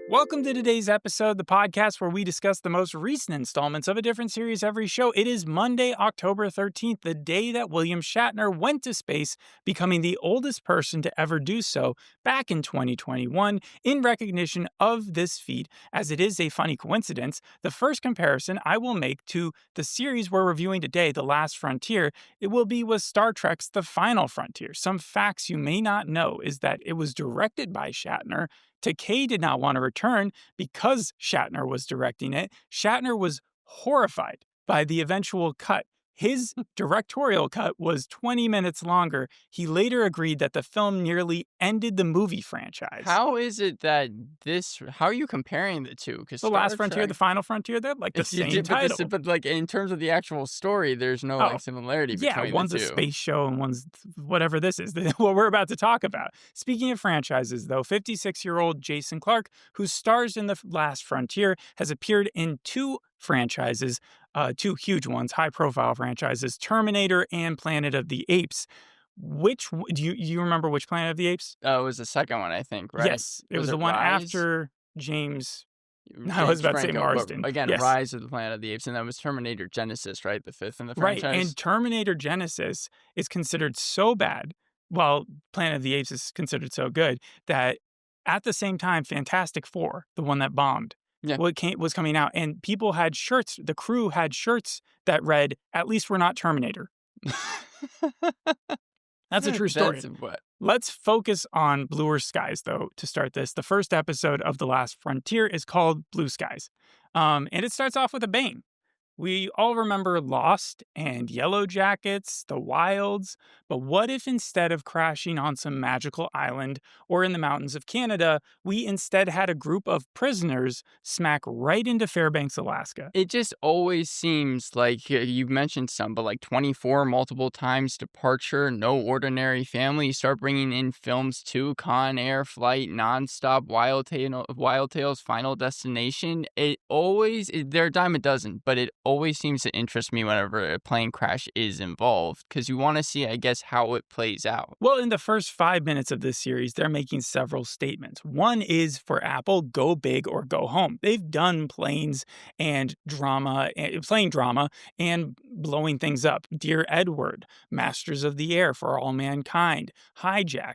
Welcome to today's episode, the podcast where we discuss the most recent installments of a different series every show. It is Monday, October 13th, the day that William Shatner went to space, becoming the oldest person to ever do so back in 2021. In recognition of this feat, as it is a funny coincidence, the first comparison I will make to the series we're reviewing today, The Last Frontier, it will be with Star Trek's The Final Frontier. Some facts you may not know is that it was directed by Shatner. Takei did not want to return because Shatner was directing it. Shatner was horrified by the eventual cut. His directorial cut was 20 minutes longer. He later agreed that the film nearly ended the movie franchise. How is it that how are you comparing the two? Because The Last Frontier, The Final Frontier, they're like the same title. But like in terms of the actual story, there's no like similarity between the two. One's a space show and one's whatever this is, what we're about to talk about. Speaking of franchises, though, 56-year-old Jason Clarke, who stars in The Last Frontier, has appeared in two franchises, two huge ones, high-profile franchises, Terminator and Planet of the Apes. Which do you remember which Planet of the Apes? It was the second one, I think, right? Yes, it was the one after James. I was about to say Marsden. Again, yes. Rise of the Planet of the Apes, and that was Terminator Genesis, right? The fifth in the franchise. Right, and Terminator Genesis is considered so bad, while Planet of the Apes is considered so good, that at the same time, Fantastic Four, the one that bombed, was coming out, and people had shirts, the crew had shirts that read, "At least we're not Terminator." That's a true story. Let's focus on bluer skies, though, to start this. The first episode of The Last Frontier is called Blue Skies, and it starts off with a bang. We all remember Lost and Yellow Jackets, The Wilds, but what if instead of crashing on some magical island or in the mountains of Canada, we instead had a group of prisoners smack right into Fairbanks, Alaska? It just always seems like, you mentioned some, but like 24 multiple times departure, No Ordinary Family. You start bringing in films too, Con Air, Flight, Nonstop, Wild Tales, Final Destination. They're a dime a dozen, but it always seems to interest me whenever a plane crash is involved, because you want to see, I guess, how it plays out. Well, in the first 5 minutes of this series, they're making several statements. One is for Apple, go big or go home. They've done planes and plane drama and blowing things up. Dear Edward, Masters of the Air, For All Mankind, Hijack,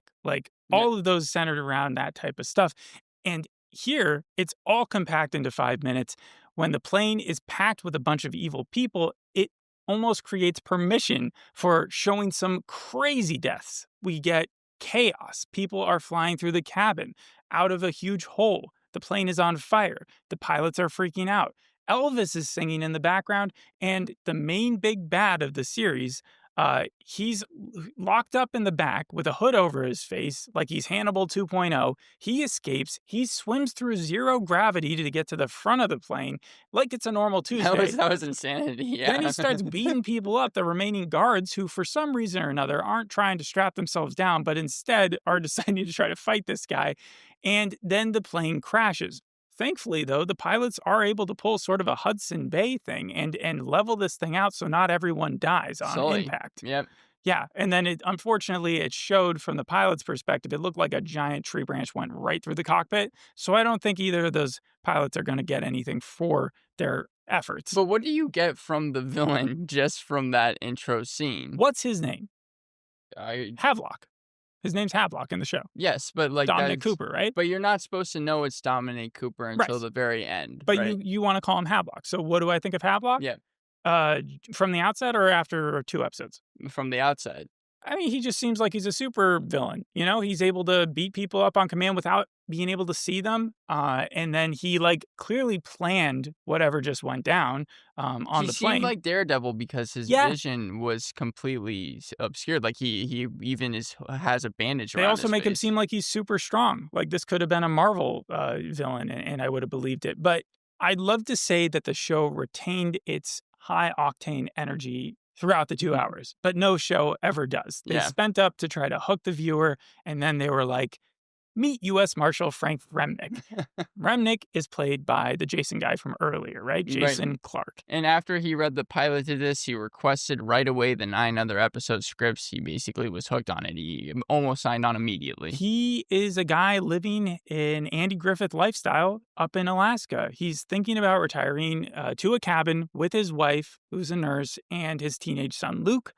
all of those centered around that type of stuff. And here, it's all compact into 5 minutes. When the plane is packed with a bunch of evil people, it almost creates permission for showing some crazy deaths. We get chaos. People are flying through the cabin out of a huge hole. The plane is on fire. The pilots are freaking out. Elvis is singing in the background, and the main big bad of the series, he's locked up in the back with a hood over his face, like he's Hannibal 2.0. He escapes. He swims through zero gravity to get to the front of the plane, like it's a normal Tuesday. That was insanity, yeah. Then he starts beating people up, the remaining guards, who for some reason or another aren't trying to strap themselves down, but instead are deciding to try to fight this guy. And then the plane crashes. Thankfully, though, the pilots are able to pull sort of a Hudson Bay thing and level this thing out so not everyone dies on impact. Yep. Yeah, and then unfortunately, it showed from the pilot's perspective, it looked like a giant tree branch went right through the cockpit. So I don't think either of those pilots are going to get anything for their efforts. But what do you get from the villain just from that intro scene? What's his name? Havelock. His name's Havelock in the show. Yes, but like Dominic Cooper, right? But you're not supposed to know it's Dominic Cooper until the very end. But right? you want to call him Havelock. So what do I think of Havelock? Yeah. From the outset or after 2 episodes? From the outside. I mean, he just seems like he's a super villain. You know, he's able to beat people up on command without being able to see them. And then he clearly planned whatever just went down on the plane. He seemed like Daredevil because his vision was completely obscured. Like he even has a bandage around his face. They also make him seem like he's super strong. Like this could have been a Marvel villain, and I would have believed it. But I'd love to say that the show retained its high-octane energy throughout the 2 hours, but no show ever does. They spent up to try to hook the viewer, and then they were like, Meet U.S. Marshal Frank Remnick. Remnick is played by the Jason guy from earlier, right? Right. Jason Clarke. And after he read the pilot to this, he requested right away the 9 other episode scripts. He basically was hooked on it. He almost signed on immediately. He is a guy living an Andy Griffith lifestyle up in Alaska. He's thinking about retiring to a cabin with his wife, who's a nurse, and his teenage son, Luke.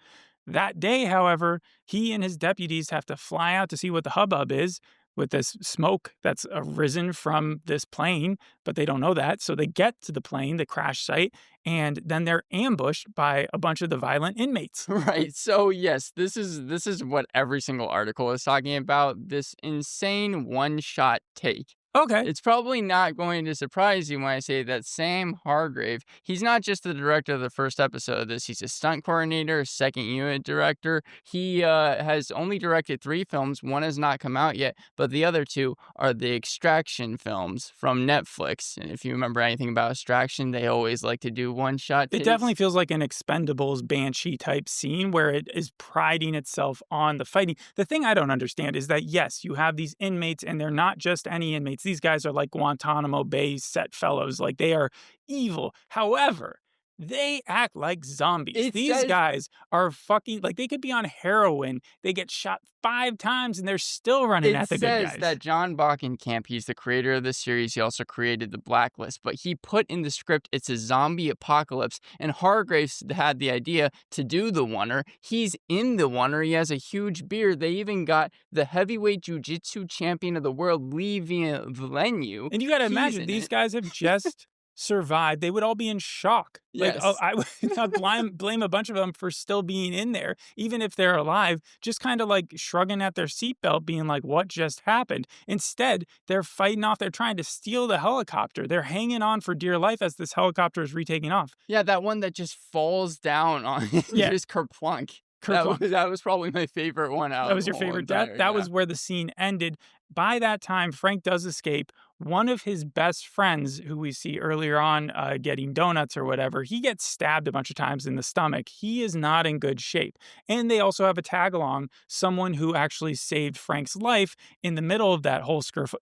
That day, however, he and his deputies have to fly out to see what the hubbub is with this smoke that's arisen from this plane, but they don't know that. So they get to the plane, the crash site, and then they're ambushed by a bunch of the violent inmates. Right. So yes, this is what every single article is talking about. This insane one-shot take. Okay. It's probably not going to surprise you when I say that Sam Hargrave, he's not just the director of the first episode of this, he's a stunt coordinator, second unit director. He has only directed 3 films. One has not come out yet, but the other 2 are the Extraction films from Netflix. And if you remember anything about Extraction, they always like to do one-shot It takes. definitely feels like an Expendables Banshee type scene where it is priding itself on the fighting. The thing I don't understand is that, yes, you have these inmates, and they're not just any inmates. These guys are like Guantanamo Bay set fellows. Like, they are evil. However, they act like zombies. It These says guys are fucking, like, they could be on heroin. They get shot 5 times and they're still running It at the good says guys. that Jon Bokenkamp, he's the creator of the series. He also created the Blacklist, but he put in the script it's a zombie apocalypse, and Hargraves had the idea to do the oneer. He's in the oneer. He has a huge beard. They even got the heavyweight jiu-jitsu champion of the world, Lee Villeneuve. And you got to He's imagine, in these it. guys have just survived. They would all be in shock. Like, Yes. I would not blame a bunch of them for still being in there, even if they're alive, just kind of like shrugging at their seatbelt, being like, what just happened? Instead, they're fighting off. They're trying to steal the helicopter. They're hanging on for dear life as this helicopter is retaking off. Yeah, that one that just falls down on Yeah. just kerplunk. Kerplunk. That was probably my favorite one out That of was the your whole favorite death? entire, That yeah. was where the scene ended. By that time, Frank does escape. One of his best friends, who we see earlier on getting donuts or whatever, he gets stabbed a bunch of times in the stomach. He is not in good shape. And they also have a tag along, someone who actually saved Frank's life in the middle of that whole scuffle.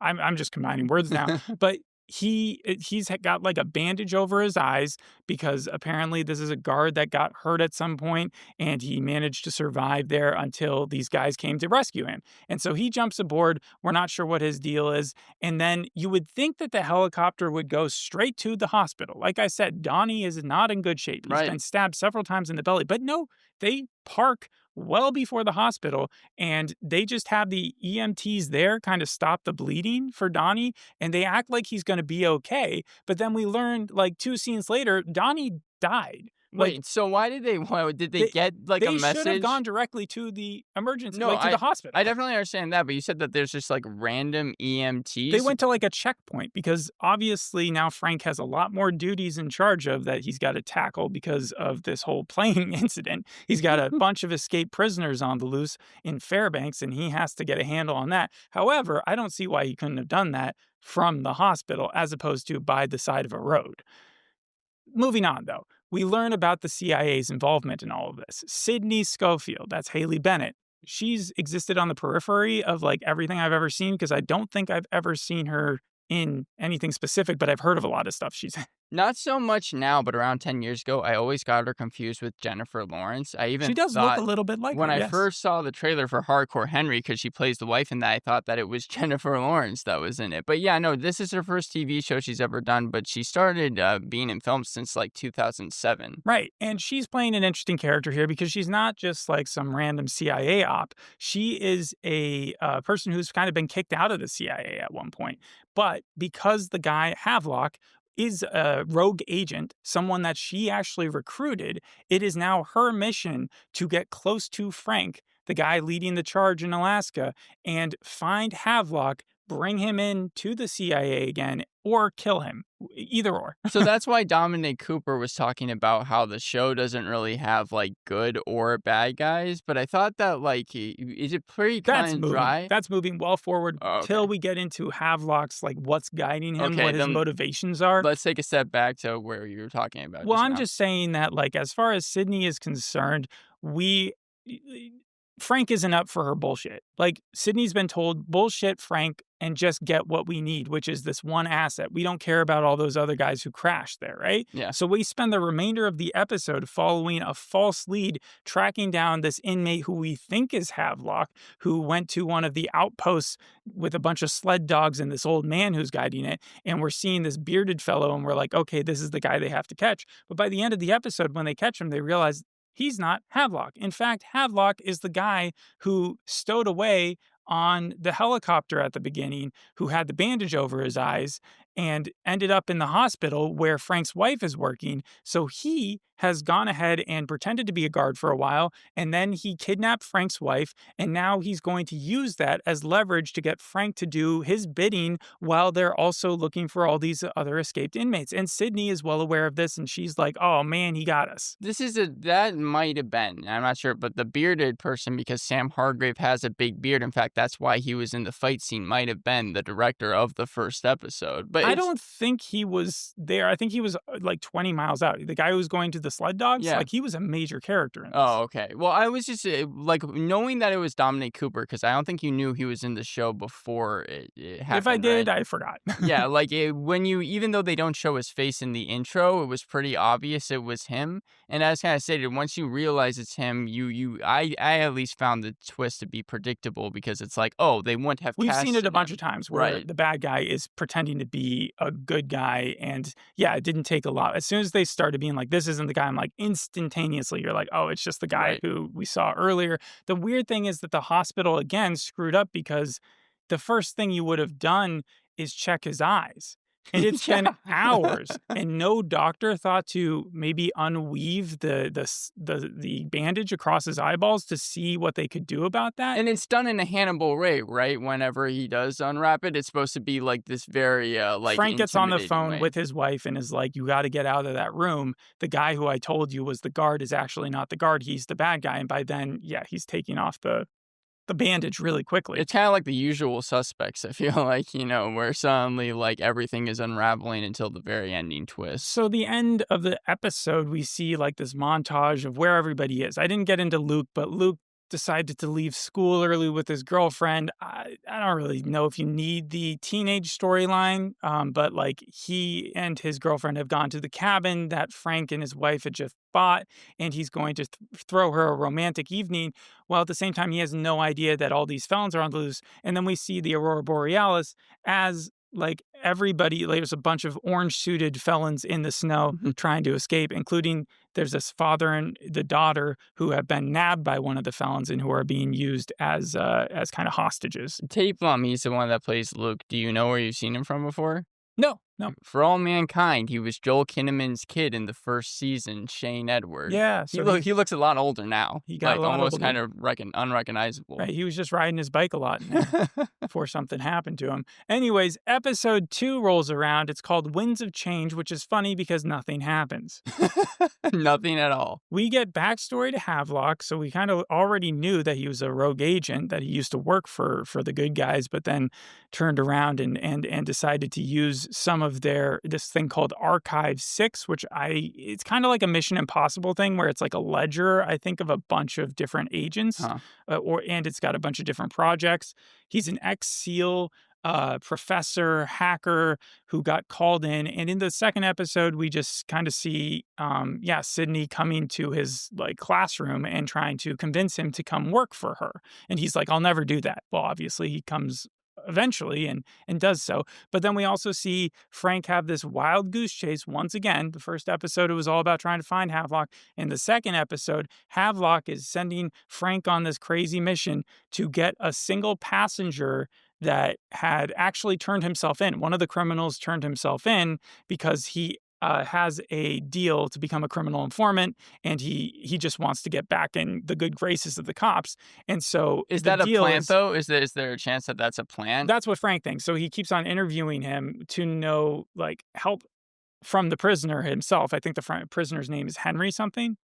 I'm just combining words now. But he's got like a bandage over his eyes because apparently this is a guard that got hurt at some point, and he managed to survive there until these guys came to rescue him. And so he jumps aboard. We're not sure what his deal is. And then you would think that the helicopter would go straight to the hospital. Like I said, Donnie is not in good shape. He's Right. been stabbed several times in the belly. But no, they park well before the hospital, and they just have the EMTs there kind of stop the bleeding for Donnie, and they act like he's going to be okay. But then we learned, like 2 scenes later, Donnie died. Like, Wait, so why did they get like a they should have message? gone directly to the emergency, No, like to the hospital. I definitely understand that, but you said that there's just like random EMTs. They went to like a checkpoint because obviously now Frank has a lot more duties in charge of that he's got to tackle because of this whole plane incident. He's got a bunch of escaped prisoners on the loose in Fairbanks, and he has to get a handle on that. However, I don't see why he couldn't have done that from the hospital as opposed to by the side of a road. Moving on, though, we learn about the CIA's involvement in all of this. Sydney Schofield, that's Haley Bennett. She's existed on the periphery of like everything I've ever seen because I don't think I've ever seen her in anything specific, but I've heard of a lot of stuff she's in. Not so much now, but around 10 years ago, I always got her confused with Jennifer Lawrence. I even She does look a little bit like when her, I yes. first saw the trailer for Hardcore Henry, because she plays the wife in that, I thought that it was Jennifer Lawrence that was in it. But yeah, no, this is her first TV show she's ever done, but she started being in films since like 2007. Right. And she's playing an interesting character here because she's not just like some random CIA op. She is a person who's kind of been kicked out of the CIA at one point. But because the guy, Havelock, is a rogue agent, someone that she actually recruited, it is now her mission to get close to Frank, the guy leading the charge in Alaska, and find Havelock, bring him in to the CIA again, or kill him. Either or. So that's why Dominic Cooper was talking about how the show doesn't really have like good or bad guys, but I thought that like, is it pretty That's kind of moving. dry? That's moving well forward Oh, till okay. we get into Havelock's, like what's guiding him, Okay, what his then motivations are. Let's take a step back to where you were talking about. Well, I'm now. just saying that, like, as far as Sydney is concerned, we Frank isn't up for her bullshit. Like, Sydney's been told, bullshit, Frank, and just get what we need, which is this one asset. We don't care about all those other guys who crashed there, right? Yeah. So we spend the remainder of the episode following a false lead, tracking down this inmate who we think is Havelock, who went to one of the outposts with a bunch of sled dogs and this old man who's guiding it. And we're seeing this bearded fellow, and we're like, okay, this is the guy they have to catch. But by the end of the episode, when they catch him, they realize he's not Havelock. In fact, Havelock is the guy who stowed away on the helicopter at the beginning, who had the bandage over his eyes and ended up in the hospital where Frank's wife is working. So he has gone ahead and pretended to be a guard for a while, and then he kidnapped Frank's wife, and now he's going to use that as leverage to get Frank to do his bidding while they're also looking for all these other escaped inmates. And Sydney is well aware of this, and she's like, oh man, he got us. That might have been, I'm not sure, but the bearded person, because Sam Hargrave has a big beard. In fact, that's why he was in the fight scene, might have been the director of the first episode. But I don't think he was there. I think he was like 20 miles out. The guy who was going to the sled dogs, Yeah. like, he was a major character in this. Oh, okay. Well, I was just like knowing that it was Dominic Cooper, because I don't think you knew he was in the show before it happened. If I did, right? I forgot. Yeah, like even though they don't show his face in the intro, it was pretty obvious it was him. And as kind of stated, once you realize it's him, I at least found the twist to be predictable, because it's like, oh, they wouldn't have. We've seen it a casted bunch him. of times where Right. the bad guy is pretending to be a good guy. And yeah, it didn't take a lot. As soon as they started being like, this isn't the guy, I'm like, instantaneously, you're like, oh, it's just the guy Right. who we saw earlier. The weird thing is that the hospital, again, screwed up because the first thing you would have done is check his eyes. And it's been Yeah. hours, and no doctor thought to maybe unweave the bandage across his eyeballs to see what they could do about that. And it's done in a Hannibal way, right? Whenever he does unwrap it, it's supposed to be like this very like Frank gets on the intimidating phone way. with his wife and is like, you got to get out of that room. The guy who I told you was the guard is actually not the guard. He's the bad guy. And by then, yeah, he's taking off the bandage really quickly. It's kind of like The Usual Suspects, I feel like, where suddenly like everything is unraveling until the very ending twist. So the end of the episode, we see like this montage of where everybody is. I didn't get into Luke, but Luke decided to leave school early with his girlfriend. I don't really know if you need the teenage storyline, but like he and his girlfriend have gone to the cabin that Frank and his wife had just bought, and he's going to throw her a romantic evening, while at the same time he has no idea that all these felons are on the loose. And then we see the Aurora Borealis as like everybody, like, there's a bunch of orange suited felons in the snow trying to escape, including there's this father and the daughter who have been nabbed by one of the felons and who are being used as kind of hostages. Tate Blum, he's the one that plays Luke. Do you know where you've seen him from before? No. For All Mankind, he was Joel Kinnaman's kid in the first season, Shane Edward. Yeah. So He looks a lot older now. He got like a lot almost older. kind of unrecognizable. Right, he was just riding his bike a lot in there before something happened to him. Anyways, episode 2 rolls around. It's called Winds of Change, which is funny because nothing happens. Nothing at all. We get backstory to Havelock, so we kind of already knew that he was a rogue agent, that he used to work for the good guys, but then turned around and decided to use some of this thing called Archive 6, which it's kind of like a Mission Impossible thing where it's like a ledger, I think, of a bunch of different agents, and it's got a bunch of different projects. He's an ex-SEAL professor, hacker who got called in. And in the second episode, we just kind of see, Sydney coming to his like classroom and trying to convince him to come work for her. And he's like, I'll never do that. Well, obviously he comes eventually and does so. But then we also see Frank have this wild goose chase once again. The first episode, it was all about trying to find Havelock. In the second episode, Havelock is sending Frank on this crazy mission to get a single passenger that had actually turned himself in. One of the criminals turned himself in because he has a deal to become a criminal informant, and he just wants to get back in the good graces of the cops. And so is the that a deal plan, though? Is there a chance that that's a plan? That's what Frank thinks. So he keeps on interviewing him to know like help from the prisoner himself. I think the prisoner's name is Henry something.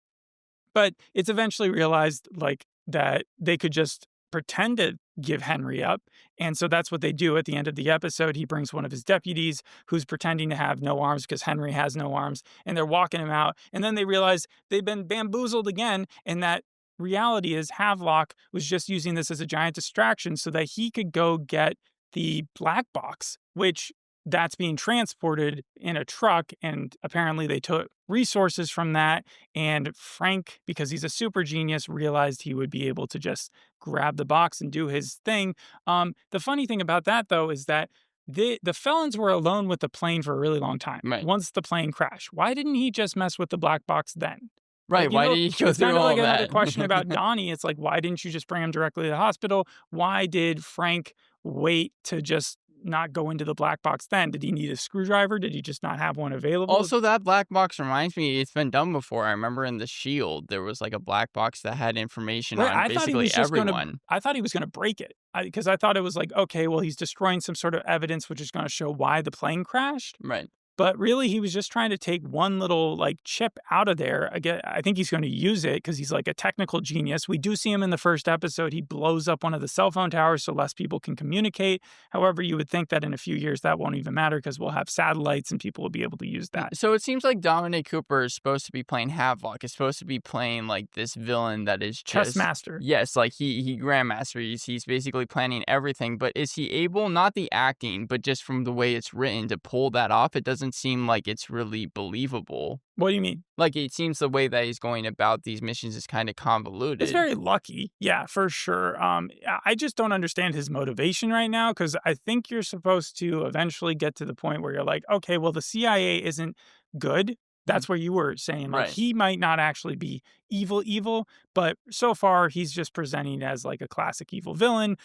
But it's eventually realized like that they could just pretend to give Henry up. And so that's what they do at the end of the episode. He brings one of his deputies who's pretending to have no arms because Henry has no arms, and they're walking him out. And then they realize they've been bamboozled again, and that reality is Havelock was just using this as a giant distraction so that he could go get the black box, which that's being transported in a truck. And apparently they took resources from that. And Frank, because he's a super genius, realized he would be able to just grab the box and do his thing. The funny thing about that, though, is that the felons were alone with the plane for a really long time. Right. Once the plane crashed, why didn't he just mess with the black box then? Right, why did he go It's kind through of like all another that? question about Donnie. It's like, why didn't you just bring him directly to the hospital? Why did Frank wait to just not go into the black box then? Did he need a screwdriver? Did he just not have one available? Also, that black box reminds me, it's been done before. I remember in The Shield, there was, like, a black box that had information Right. on I thought he was basically just gonna. everyone. I thought he was gonna break it because I thought it was like, okay, well, he's destroying some sort of evidence, which is going to show why the plane crashed. Right. But really, he was just trying to take one little like chip out of there. Again, I think he's going to use it because he's like a technical genius. We do see him in the first episode. He blows up one of the cell phone towers so less people can communicate. However, you would think that in a few years that won't even matter because we'll have satellites and people will be able to use that. So it seems like Dominic Cooper is supposed to be playing Havelock. Is supposed to be playing, like, this villain that is Chess just master. yes, like, he grandmaster. He's basically planning everything, but is he able, not the acting, but just from the way it's written, to pull that off? It doesn't seem like it's really believable. What do you mean? Like, it seems the way that he's going about these missions is kinda It's convoluted. very lucky. Yeah, for sure. I just don't understand his motivation right now because I think you're supposed to eventually get to the point where you're like, okay, well, the CIA isn't good. That's where you were saying, like, Right. he might not actually be evil, but so far he's just presenting as like a classic evil villain.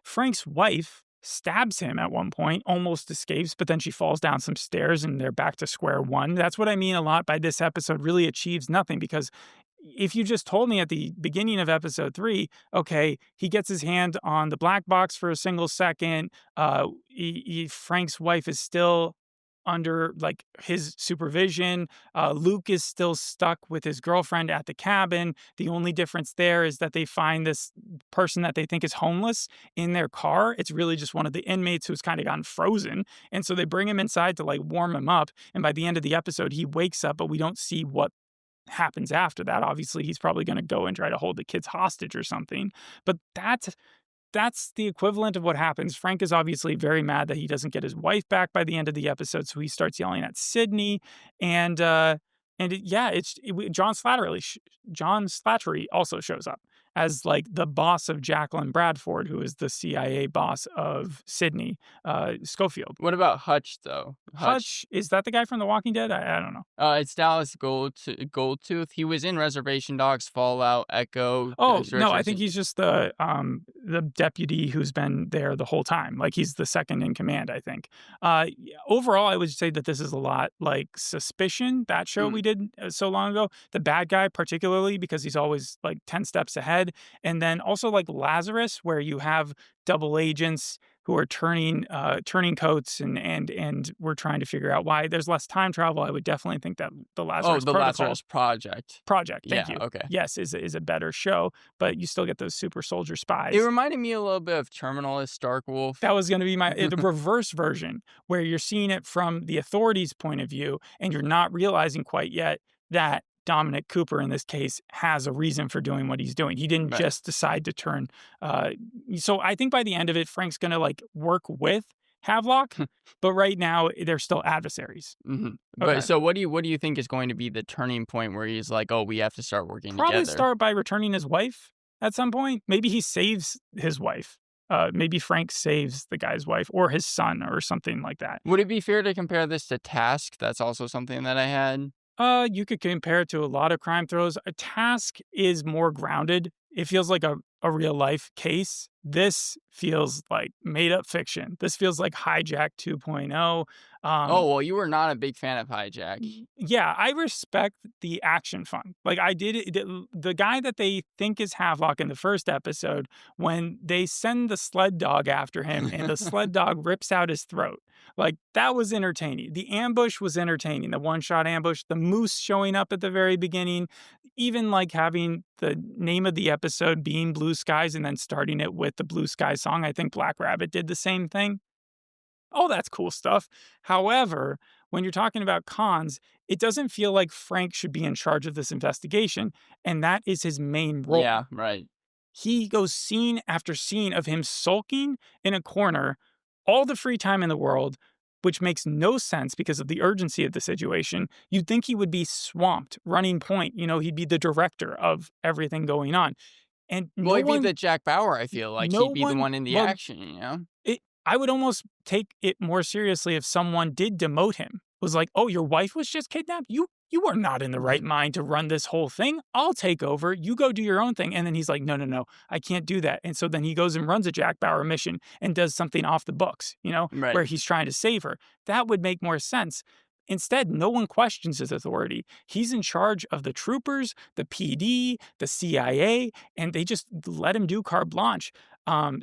Frank's wife stabs him at one point, almost escapes, but then she falls down some stairs and they're back to square one. That's what I mean a lot by this episode really achieves nothing because if you just told me at the beginning of episode 3, okay, he gets his hand on the black box for a single second, Frank's wife is still under like his supervision. Luke is still stuck with his girlfriend at the cabin. The only difference there is that they find this person that they think is homeless in their car. It's really just one of the inmates who's kind of gotten frozen. And so they bring him inside to like warm him up. And by the end of the episode, he wakes up, but we don't see what happens after that. Obviously, he's probably going to go and try to hold the kids hostage or something. But that's the equivalent of what happens. Frank is obviously very mad that he doesn't get his wife back by the end of the episode, so he starts yelling at Sydney, and John Slattery also shows up as like the boss of Jacqueline Bradford, who is the CIA boss of Sydney Schofield. What about Hutch, though? Hutch, is that the guy from The Walking Dead? I don't know. It's Dallas Goldtooth. He was in Reservation Dogs, Fallout, Echo. Oh, no, I think he's just the deputy who's been there the whole time. Like, he's the second in command, I think. Overall, I would say that this is a lot like Suspicion, that show we did so long ago. The bad guy, particularly, because he's always, like, 10 steps ahead. And then also, like, Lazarus, where you have double agents who are turning coats and we're trying to figure out why there's less time travel. I would definitely think that the Lazarus Lazarus Project. Thank you. Okay. Yes, is a better show, but you still get those super soldier spies. It reminded me a little bit of Terminal Stark Wolf. That was going to be the reverse version, where you're seeing it from the authorities' point of view, and you're not realizing quite yet that Dominic Cooper, in this case, has a reason for doing what he's doing. He didn't just decide to turn. So I think by the end of it, Frank's going to like work with Havelock, but right now they're still adversaries. Mm-hmm. Okay. But so what do you think is going to be the turning point where he's like, oh, we have to start working Probably together? start by returning his wife at some point. Maybe he saves his wife. Maybe Frank saves the guy's wife or his son or something like that. Would it be fair to compare this to Task? That's also something that I had. You could compare it to a lot of crime thrills. A Task is more grounded. It feels like a real life case. This feels like made up fiction. This feels like Hijack 2.0. Oh, well, you were not a big fan of Hijack. Yeah, I respect the action fun. Like, I did it. The guy that they think is Havelock in the first episode, when they send the sled dog after him and the sled dog rips out his throat, like, that was entertaining. The ambush was entertaining. The one-shot ambush, the moose showing up at the very beginning, even like having the name of the episode being Blue Skies and then starting it with the Blue Sky song. I think Black Rabbit did the same thing. Oh, that's cool stuff. However, when you're talking about cons, it doesn't feel like Frank should be in charge of this investigation, and that is his main role. Yeah, right. He goes scene after scene of him sulking in a corner all the free time in the world, which makes no sense because of the urgency of the situation. You'd think he would be swamped, running point. He'd be the director of everything going on. And Well, no he'd be one, the Jack Bauer, I feel like. no He'd be the one, one in the well, action, you know? I would almost take it more seriously if someone did demote him. Was like, "Oh, your wife was just kidnapped? You are not in the right mind to run this whole thing. I'll take over. You go do your own thing." And then he's like, "No, no, no. I can't do that." And so then he goes and runs a Jack Bauer mission and does something off the books, Right. where he's trying to save her. That would make more sense. Instead, no one questions his authority. He's in charge of the troopers, the PD, the CIA, and they just let him do carte blanche.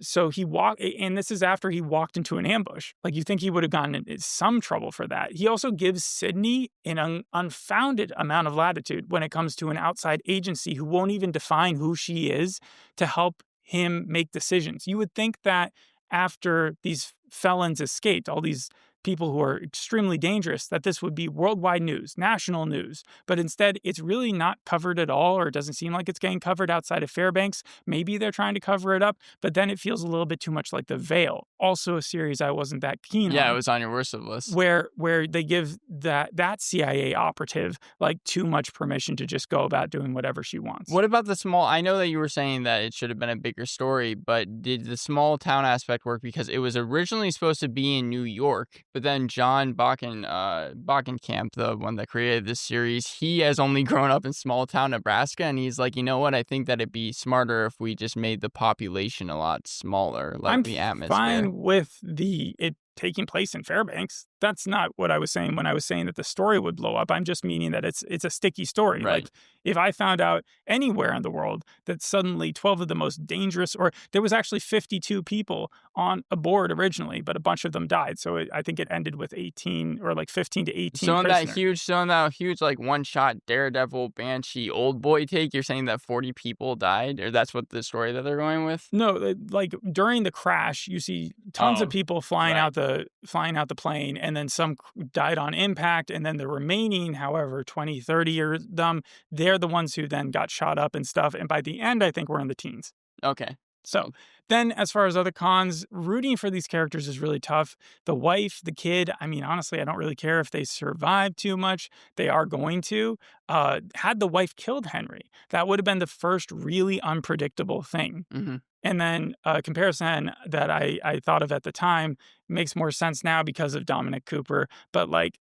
So he walked, and this is after he walked into an ambush. Like you think he would have gotten in some trouble for that. He also gives Sydney an unfounded amount of latitude when it comes to an outside agency who won't even define who she is to help him make decisions. You would think that after these felons escaped, all these people who are extremely dangerous, that this would be worldwide news, national news. But instead, it's really not covered at all, or it doesn't seem like it's getting covered outside of Fairbanks. Maybe they're trying to cover it up, but then it feels a little bit too much like The Veil, also a series I wasn't that keen Yeah, it on, was on your worst of list. where they give that CIA operative like too much permission to just go about doing whatever she wants. What about the small I know that you were saying that it should have been a bigger story, but did the small town aspect work? Because it was originally supposed to be in New York, but then Jon Bokenkamp, the one that created this series, he has only grown up in small town Nebraska, and he's like, "You know what? I think that it'd be smarter if we just made the population a lot smaller, I'm like the atmosphere." fine with it taking place in Fairbanks. That's not what I was saying when I was saying that the story would blow up. I'm just meaning that it's a sticky story. Right. Like if I found out anywhere in the world that suddenly 12 of the most dangerous, or there was actually 52 people on a board originally, but a bunch of them died. So I think it ended with 18 or like 15 to 18 prisoners. So in that huge, like, one-shot Daredevil, Banshee, Old Boy take, you're saying that 40 people died? Or that's what the story that they're going with? No, like during the crash, you see tons of Oh, people flying right. out the plane, and then some died on impact, and then the remaining, however, 20, 30 or them, they're the ones who then got shot up and stuff. And by the end, I think we're in the teens. Okay. So then, as far as other cons, rooting for these characters is really tough. The wife, the kid, I mean, honestly, I don't really care if they survive too much. They are going to. Had the wife killed Henry, that would have been the first really unpredictable thing. Mhm. And then a comparison that I thought of at the time makes more sense now because of Dominic Cooper. But like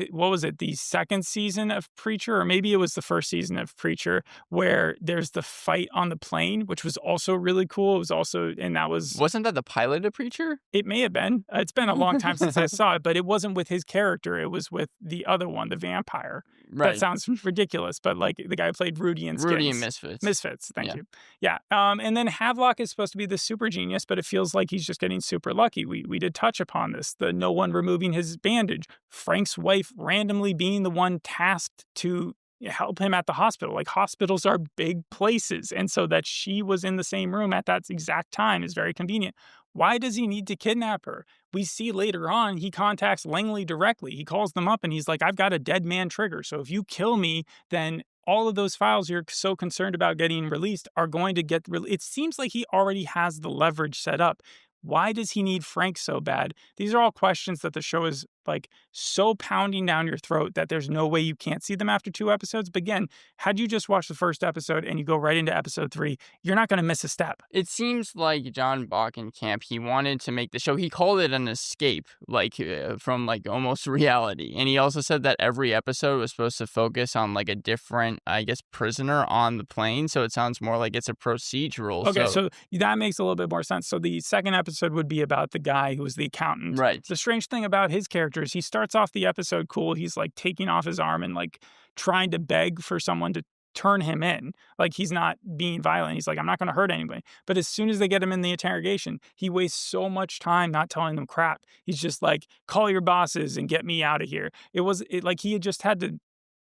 what was it, the second season of Preacher, or maybe it was the first season of Preacher, where there's the fight on the plane, which was also really cool. It was also, and that was, Wasn't that the pilot of Preacher? it may have been. It's been a long time since I saw it, but it wasn't with his character. It was with the other one, the vampire. That Right. sounds ridiculous, but like the guy who played Rudy and Rudy and Skins. Misfits. Misfits, thank Yeah. you. Yeah. And then Havelock is supposed to be the super genius, but it feels like he's just getting super lucky. We did touch upon this. The no one removing his bandage. Frank's wife randomly being the one tasked to help him at the hospital. Like hospitals are big places. And so that she was in the same room at that exact time is very convenient. Why does he need to kidnap her? We see later on he contacts Langley directly. He calls them up and he's like, "I've got a dead man trigger. So if you kill me, then all of those files you're so concerned about getting released are going to get released." It seems like he already has the leverage set up. Why does he need Frank so bad? These are all questions that the show is like so pounding down your throat that there's no way you can't see them after 2 episodes. But again, had you just watched the first episode and you go right into episode 3, you're not going to miss a step. It seems like Jon Bokenkamp, he wanted to make the show, he called it an escape, like, from, like, almost reality. And he also said that every episode was supposed to focus on, like, a different, I guess, prisoner on the plane. So it sounds more like it's a procedural. Okay, so that makes a little bit more sense. So the second episode would be about the guy who was the accountant. Right. The strange thing about his character is he starts off the episode cool. He's like taking off his arm and like trying to beg for someone to turn him in. Like he's not being violent. He's like, "I'm not going to hurt anybody." But as soon as they get him in the interrogation, he wastes so much time not telling them crap. He's just like, "Call your bosses and get me out of here." Like he had just had to,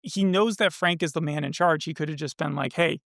he knows that Frank is the man in charge. He could have just been like, "Hey,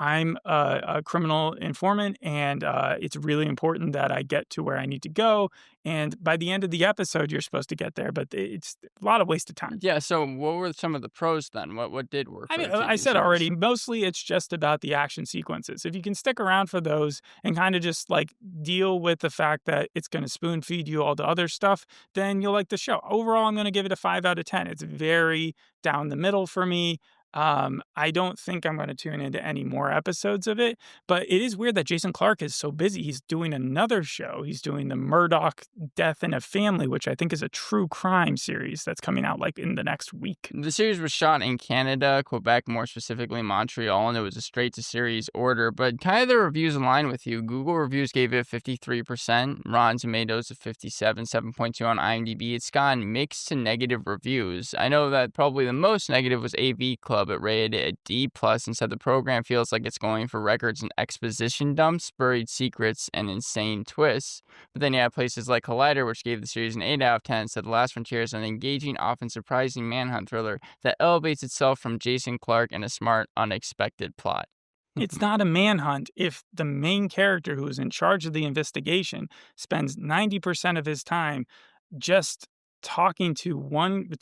I'm a criminal informant, and it's really important that I get to where I need to go. And by the end of the episode, you're supposed to get there, but it's a lot of wasted time. Yeah, so what were some of the pros then? What did work I for mean, the I TV said already, series? mostly it's just about the action sequences. If you can stick around for those and kind of just like deal with the fact that it's going to spoon feed you all the other stuff, then you'll like the show. Overall, I'm going to give it a 5 out of 10. It's very down the middle for me. I don't think I'm going to tune into any more episodes of it, but it is weird that Jason Clarke is so busy. He's doing another show. He's doing the Murdoch Death in a Family, which I think is a true crime series that's coming out like in the next week. The series was shot in Canada, Quebec, more specifically Montreal, and it was a straight to series order. But kind of the reviews align with you. Google reviews gave it 53%, Rotten Tomatoes a 57, 7.2 on IMDb. It's gotten mixed to negative reviews. I know that probably the most negative was AV Club. It rated it a D plus and said the program feels like it's going for records and exposition dumps, buried secrets, and insane twists. But then you have places like Collider, which gave the series an 8 out of 10, said The Last Frontier is an engaging, often surprising manhunt thriller that elevates itself from Jason Clarke and a smart, unexpected plot. It's not a manhunt if the main character who is in charge of the investigation spends 90% of his time just talking to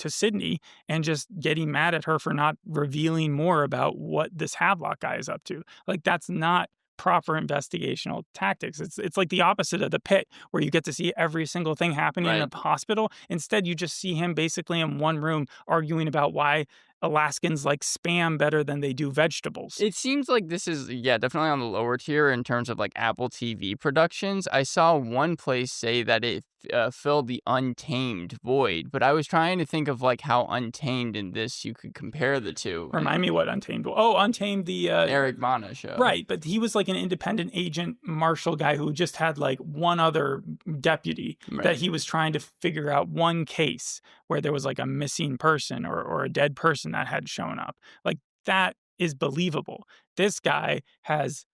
Sydney and just getting mad at her for not revealing more about what this Havelock guy is up to. Like that's not proper investigational tactics. It's like the opposite of the Pit, where you get to see every single thing happening in Right. a hospital. Instead, you just see him basically in one room arguing about why Alaskans like spam better than they do vegetables. It seems like this is, yeah, definitely on the lower tier in terms of like Apple TV productions. I saw one place say that it filled the untamed void, but I was trying to think of like how untamed in this you could compare the two. And Remind me what Untamed. Oh, Untamed, the Eric Bana show. right, but he was like an independent agent marshal guy who just had like one other deputy that Right. he was trying to figure out one case where there was like a missing person or a dead person that had shown up. Like that is believable. This guy has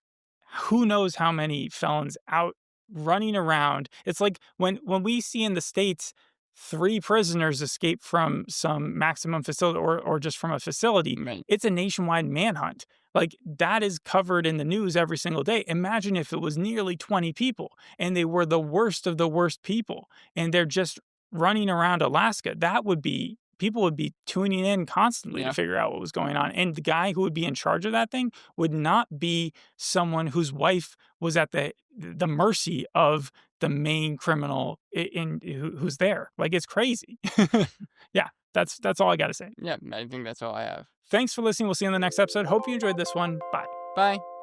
who knows how many felons out running around. It's like when we see in the States 3 prisoners escape from some maximum facility or just from a facility, Right. it's a nationwide manhunt. Like that is covered in the news every single day. Imagine if it was nearly 20 people and they were the worst of the worst people and they're just running around Alaska. That would be people would be tuning in constantly to Yeah. figure out what was going on. And the guy who would be in charge of that thing would not be someone whose wife was at the mercy of the main criminal who's there. Like it's crazy. Yeah, that's all I got to say. Yeah. I think that's all I have. Thanks for listening. We'll see you in the next episode. Hope you enjoyed this one. Bye. Bye.